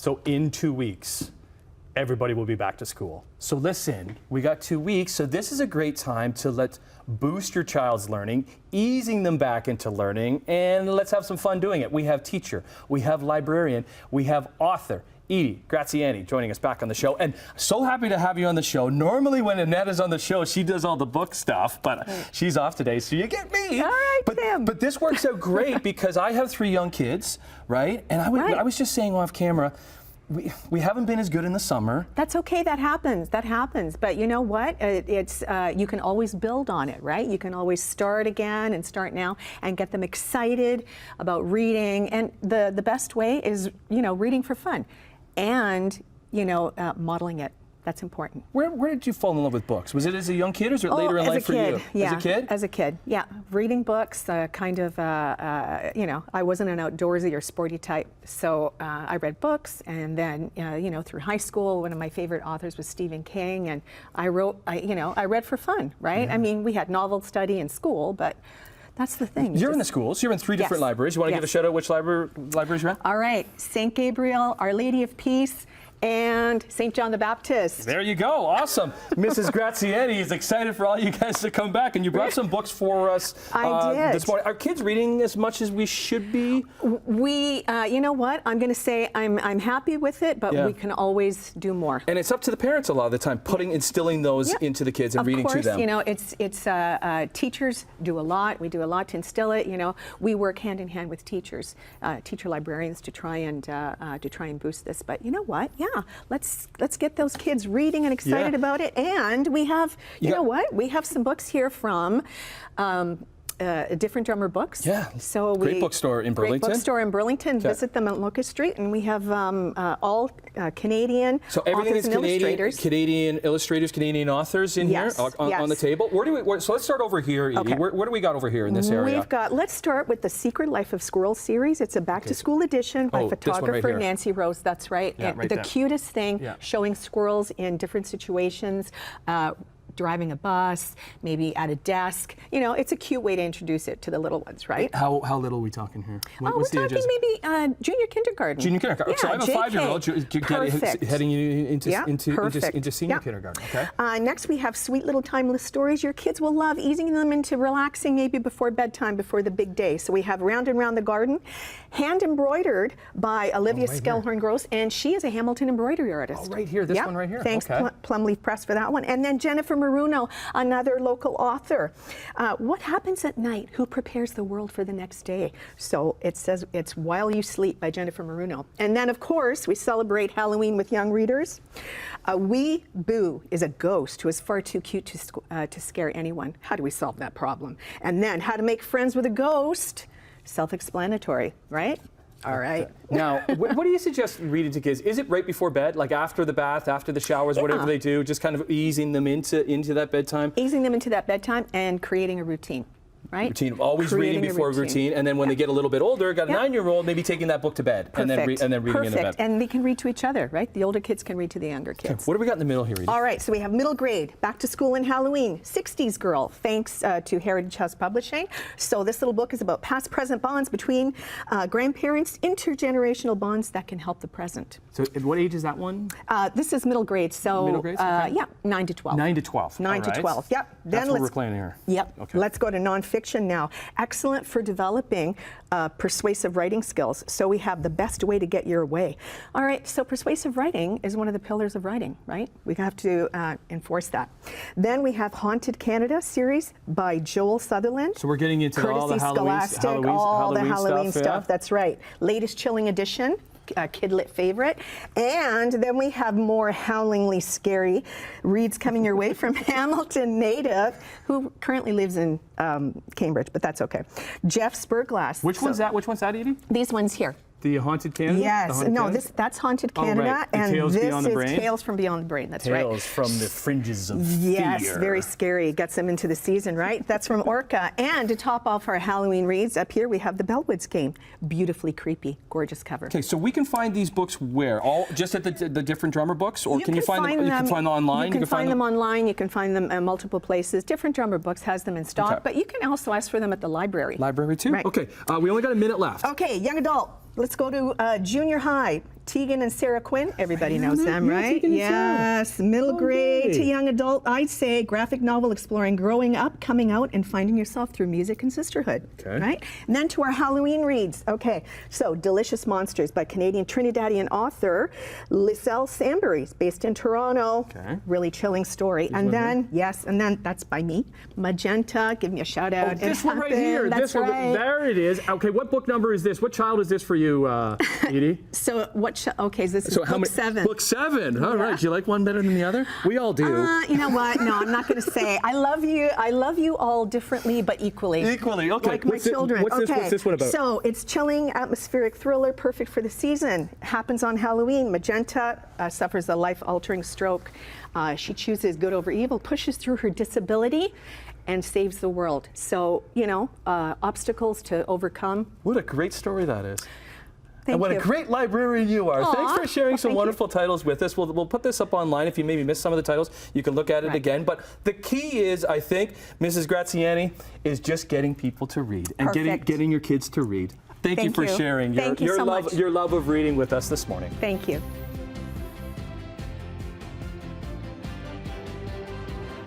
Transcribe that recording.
So in 2 weeks, everybody will be back to school. So listen, we got 2 weeks, so this is a great time to let's boost your child's learning, easing them back into learning, and let's have some fun doing it. We have teacher, we have librarian, we have author, Edy Graziani joining us back on the show. And so happy to have you on the show. Normally when Annette is on the show, she does all the book stuff, but she's off today, so you get me. All right, Tim. But this works out great because I have 3 young kids, right? And I was just saying off camera, we haven't been as good in the summer. That's okay, that happens, But you know what, you can always build on it, right? You can always start again and start now and get them excited about reading. And the best way is, reading for fun and, modeling it. That's important. Where did you fall in love with books? Was it as a young kid or was it later in life for you? Yeah, as a kid? As a kid, yeah. Reading books, I wasn't an outdoorsy or sporty type, so I read books, and then, through high school, one of my favorite authors was Stephen King, and I read for fun, right? Yeah. I mean, we had novel study in school, but that's the thing. You're in the schools. You're in 3 different libraries. You want to give a shout out which libraries you're in? All right. St. Gabriel, Our Lady of Peace, and St. John the Baptist. There you go. Awesome. Mrs. Graziani is excited for all you guys to come back, and you brought some books for us I did. this morning. Are kids reading as much as we should be? We, you know what? I'm going to say I'm happy with it, but we can always do more. And it's up to the parents a lot of the time, instilling those into the kids and reading to them. Of course, it's teachers do a lot. We do a lot to instill it. We work hand in hand with teachers, teacher librarians to try and boost this. But you know what? Yeah, let's get those kids reading and excited about it. And we have, you know what? We have some books here from Different Drummer Books. Yeah. So great bookstore in Burlington. Great bookstore in Burlington. Visit them on Locust Street, and we have all Canadian so everything authors is and illustrators. Canadian illustrators, Canadian authors in here on the table. So let's start over here, Edy. Where do we got over here in this area? Let's start with the Secret Life of Squirrels series. It's a back-to-school edition by photographer Nancy Rose. That's right. Yeah, and the cutest thing, showing squirrels in different situations. Driving a bus, maybe at a desk. It's a cute way to introduce it to the little ones, right? How little are we talking here? We're talking maybe junior kindergarten. Junior kindergarten. Yeah, so I have a 5-year-old heading into senior Yeah. kindergarten. Okay. Next, we have sweet little timeless stories your kids will love, easing them into relaxing maybe before bedtime, before the big day. So we have Round and Round the Garden, hand embroidered by Olivia Skellhorn-Gross, and she is a Hamilton embroidery artist. Oh, right here, this one right here. Thanks, Plumleaf Press, for that one. And then Jennifer Maruno, another local author. What happens at night? Who prepares the world for the next day? So it says it's While You Sleep by Jennifer Maruno. And then, of course, we celebrate Halloween with young readers. Wee Boo is a ghost who is far too cute to scare anyone. How do we solve that problem? And then How to Make Friends with a Ghost. Self-explanatory, right? All right. Now, what do you suggest reading to kids? Is it right before bed, like after the bath, after the showers, whatever they do, just kind of easing them into that bedtime? Easing them into that bedtime and creating a routine. Right? Routine, always reading before routine, and then when they get a little bit older, got a 9-year-old, maybe taking that book to bed, and then reading in the bed. And they can read to each other, right? The older kids can read to the younger kids. Okay. What do we got in the middle here, Edy? All right, so we have middle grade, back to school and Halloween, 60s Girl, thanks to Heritage House Publishing. So this little book is about past-present bonds between grandparents, intergenerational bonds that can help the present. So at what age is that one? This is middle grade, so middle grade, okay. 9 to 12. 9 to 12. 9 to 12. Yep. That's what we're playing here. Yep. Okay. Let's go to nonfiction now. Excellent for developing persuasive writing skills. So we have The Best Way to Get Your Way. All right, so persuasive writing is one of the pillars of writing, right? We have to enforce that. Then we have Haunted Canada series by Joel Sutherland. So we're getting into all the Halloween stuff. Yeah. That's right. Latest Chilling Edition. Kidlit favorite. And then we have more howlingly scary reads coming your way from Hamilton native, who currently lives in Cambridge, but that's okay. Jeff Spurglass. Which one's that? Which one's that, Edy? These ones here. The Haunted Canada? Yes. That's Haunted Canada, and Tales this Beyond the is Brain? Tales from Beyond the Brain. That's right. Tales from the fringes of fear. Yes, very scary. Gets them into the season, right? That's from Orca. And to top off our Halloween reads, up here we have The Bellwoods Game. Beautifully creepy, gorgeous cover. Okay, so we can find these books where? All just at the Different Drummer books, or can you find them? You can find them online. You can find them online. You can find them at multiple places. Different Drummer Books has them in stock, but you can also ask for them at the library. Library too. Right. Okay, we only got a minute left. Okay, young adult. Let's go to junior high. Tegan and Sarah Quinn, everybody knows them, Yeah, right? Tegan and Sarah. Yes, middle grade to young adult, I'd say graphic novel exploring growing up, coming out, and finding yourself through music and sisterhood, Okay. right? And then to our Halloween reads. Okay, so Delicious Monsters by Canadian Trinidadian author Liselle Sambury, based in Toronto. Okay. Really chilling story. And then, yes, and then that's by me, Magenta, give me a shout out. It This one right happened, here. That's This one. right. There it is. Okay, what book number is this? What child is this for you, Edy? So okay, so this is So how book many? 7. Book 7. All right. Do you like one better than the other? We all do. You know what? No, I'm not going to say. I love you all differently but equally. Equally, okay. Like my children. What's this one about? So it's chilling, atmospheric thriller, perfect for the season. Happens on Halloween. Magenta suffers a life-altering stroke. She chooses good over evil, pushes through her disability, and saves the world. So, obstacles to overcome. What a great story that is. Thank And what you. a great librarian you are. Aw, Thanks for sharing some thank you. wonderful titles with us. We'll put this up online. If you maybe missed some of the titles, you can look at it Right. again. But the key is, I think, Mrs. Graziani, is just getting people to read and Perfect. getting your kids to read. Thank you Thank for you. sharing Thank you so much. your love of reading with us this morning. Thank you.